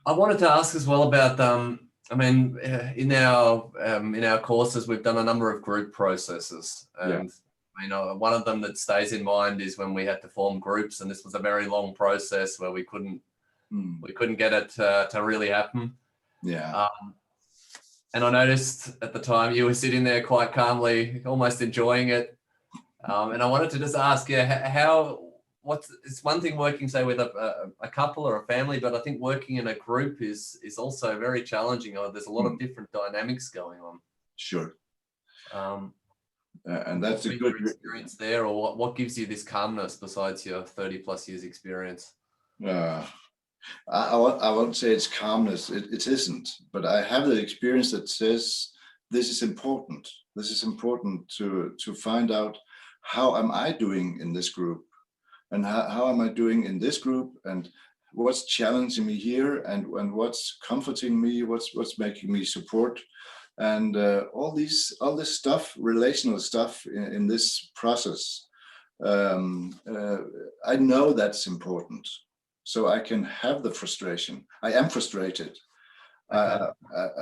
I wanted to ask as well about, in our courses, we've done a number of group processes, Yeah. and one of them that stays in mind is when we had to form groups, and this was a very long process where we couldn't get it to really happen. Yeah. And I noticed at the time you were sitting there quite calmly, almost enjoying it. And I wanted to just ask you it's one thing working, say, with a couple or a family, but I think working in a group is also very challenging. There's a lot of different dynamics going on. Sure. And that's a good experience there, or what gives you this calmness besides your 30+ years experience? I won't say it's calmness. It isn't, but I have the experience that says this is important. This is important to find out, how am I doing in this group, and how am I doing in this group, and what's challenging me here, and what's comforting me, what's making me support, and all this stuff, relational stuff in this process. I know that's important, so I can have the frustration. I am frustrated.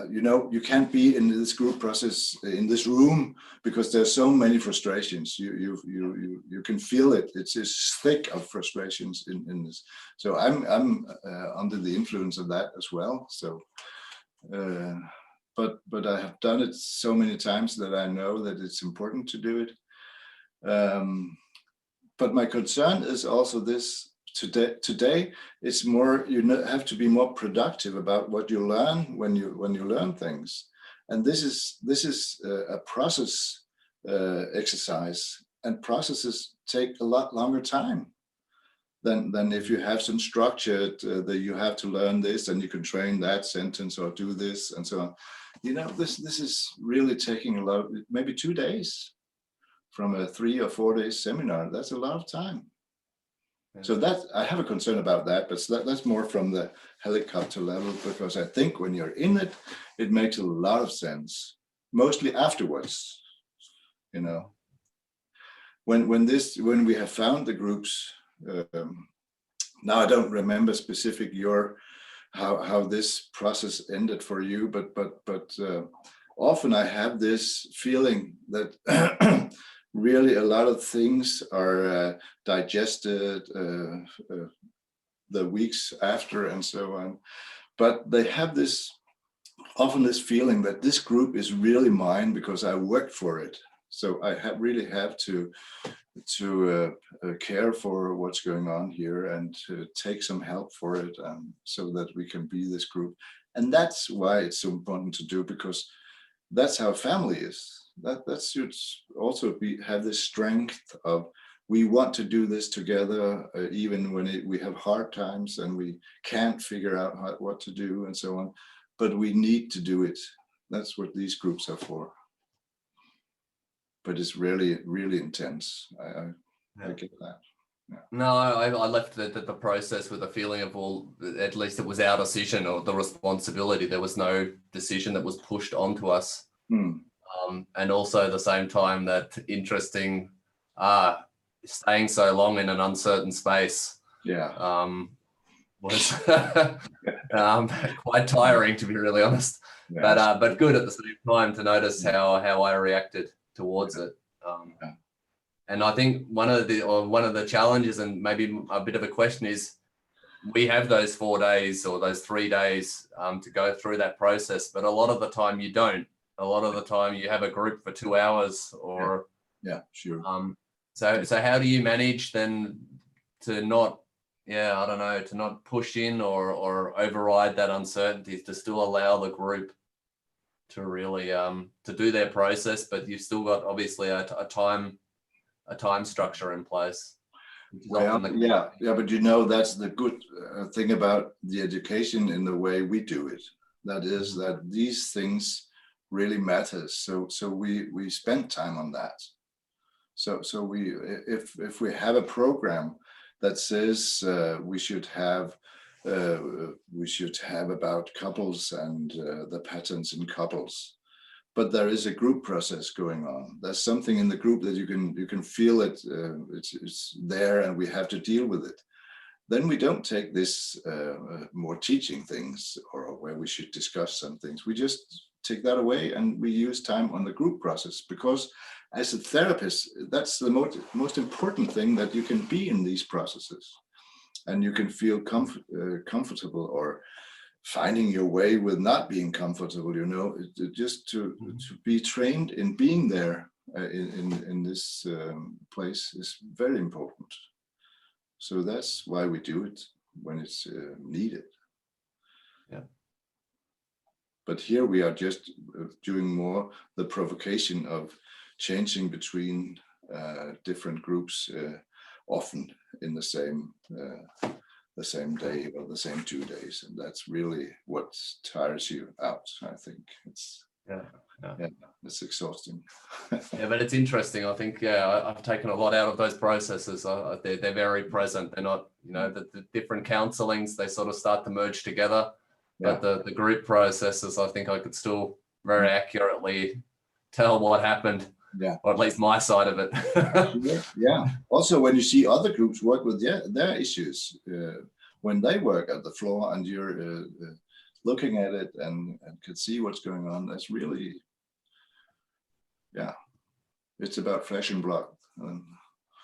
You can't be in this group process in this room because there's so many frustrations. You can feel it. It's this thick of frustrations in this. So I'm under the influence of that as well. So, but I have done it so many times that I know that it's important to do it. But my concern is also this. Today it's more, you have to be more productive about what you learn when you learn things, and this is a process exercise, and processes take a lot longer time than if you have some structured that you have to learn this and you can train that sentence or do this and so on. This is really taking a lot, maybe 2 days from a 3 or 4 day seminar. That's a lot of time. So that I have a concern about that, but that's more from the helicopter level, because I think when you're in it, it makes a lot of sense. Mostly afterwards, when we have found the groups. Now I don't remember specific how this process ended for you, but often I have this feeling that. Really, a lot of things are digested the weeks after and so on. But they have often this feeling that this group is really mine because I worked for it. So I really have to care for what's going on here and to take some help for it, so that we can be this group. And that's why it's so important to do, because that's how family is. That should also have this strength of, we want to do this together, even when we have hard times and we can't figure out what to do and so on, but we need to do it. That's what these groups are for. But it's really, really intense. I get that. Yeah. No, I left the process with a feeling of, well, at least it was our decision or the responsibility. There was no decision that was pushed onto us. And also at the same time, that interesting, staying so long in an uncertain space, was quite tiring, to be really honest. Yes. But good at the same time to notice how I reacted towards it. And I think one of the challenges, and maybe a bit of a question, is we have those 4 days or those 3 days to go through that process, but a lot of the time you don't. A lot of the time you have a group for 2 hours or sure. So how do you manage then to not to not push in or override that uncertainty, to still allow the group to really to do their process, but you've still got obviously a time structure in place? Well, but that's the good thing about the education in the way we do it. That is that these things really matters. So we spend time on that. So if we have a program that says we should have about couples and the patterns in couples, but there is a group process going on. There's something in the group that you can feel it. It's there, and we have to deal with it. then we don't take this more teaching things or where we should discuss some things. We just take that away and we use time on the group process, because as a therapist, that's the most important thing, that you can be in these processes and you can feel comfortable, or finding your way with not being comfortable, you know, just to be trained in being there in this place is very important. So that's why we do it when it's needed. Yeah. But here we are just doing more the provocation of changing between different groups, often in the same day or the same 2 days, and that's really what tires you out. I think it's it's exhausting. Yeah, but it's interesting. I think I've taken a lot out of those processes. They're very present. They're not, you know, the different counselings, they sort of start to merge together. But the group processes, I think I could still very accurately tell what happened, or at least my side of it. Yeah. Also, when you see other groups work with their issues, when they work at the floor and you're looking at it and can see what's going on, that's really, it's about flesh and blood.